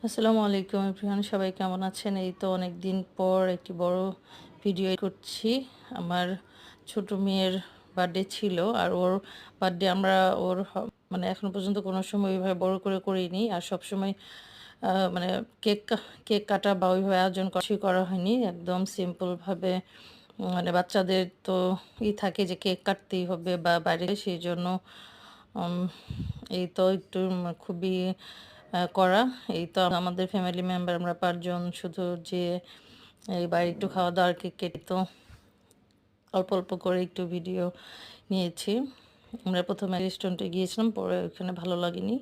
আসসালামু আলাইকুম এভরিওয়ান, সবাই কেমন আছেন? এই তো অনেক দিন পর একটি বড় ভিডিও করছি। আমার ছোট মেয়ের বার্থডে ছিল, আর ওর বার্থডে আমরা মানে এখনো পর্যন্ত কোনো সময় ওইভাবে বড় করে করিনি। আর সব সময় মানে কেক কাটা বা ওইভাবে আয়োজন কিছুই করা হয়নি। একদম সিম্পলভাবে মানে বাচ্চাদের তো থাকে যে কেক কাটতেই হবে বা বাইরে, সেই জন্য উম, এই তো একটু খুবই করা। এই তো আমাদের ফ্যামিলি মেম্বার আমরা 5 জন, শুধু যে এই বাইরে একটু খাওয়া দাওয়ার কেক কেটে তো অল্প অল্প করে একটু ভিডিও নিয়েছি। আমরা প্রথমে রেস্টুরেন্টে গিয়েছিলাম, পরে ওখানে ভালো লাগেনি।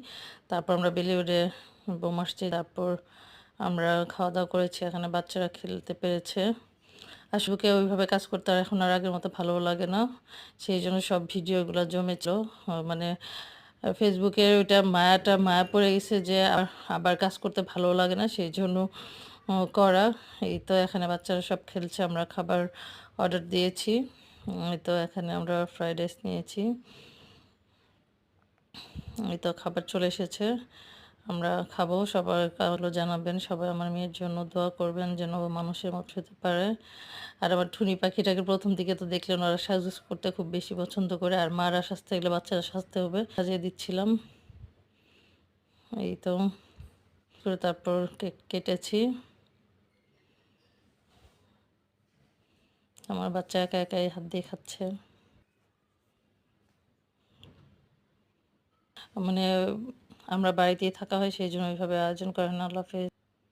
তারপর আমরা বেলিউডে বোম আসছি, তারপর আমরা খাওয়া দাওয়া করেছি। এখানে বাচ্চারা খেলতে পেরেছে। আসলে ওইভাবে কাজ করতে আর এখন আর আগের মতো ভালো লাগে না, সেই জন্য সব ভিডিওগুলো জমেছিল। মানে ফেসবুকের ওইটা মায়া পড়ে গেছে যে আবার কাজ করতে ভালো লাগে না, সেই জন্য করা। এই তো এখানে বাচ্চারা সব খেলছে, আমরা খাবার অর্ডার দিয়েছি। এই তো এখানে আমরা ফ্রাইড রাইস নিয়েছি। এই তো খাবার চলে এসেছে, আমরা খাবো। সবার হলো জানাবেন, সবাই আমার মেয়ের জন্য দোয়া করবেন যেন ও মানুষের মতো হতে পারে। আর আমার টুনি পাখিটাকে প্রথম দিকে তো দেখলেন, ওরা সাজগোজ করতে খুব বেশি পছন্দ করে, আর মারা সাজতে গেলে বাচ্চারা সাজতে হবে, সাজিয়ে দিচ্ছিলাম। এই তো করে তারপর কেক কেটেছি। আমার বাচ্চা একা একাই হাত দিয়ে খাচ্ছে। মানে আমরা বাড়িতেই থাকা হয়, সেই জন্য ওইভাবে আয়োজন করেন। আল্লাহ হাফেজ।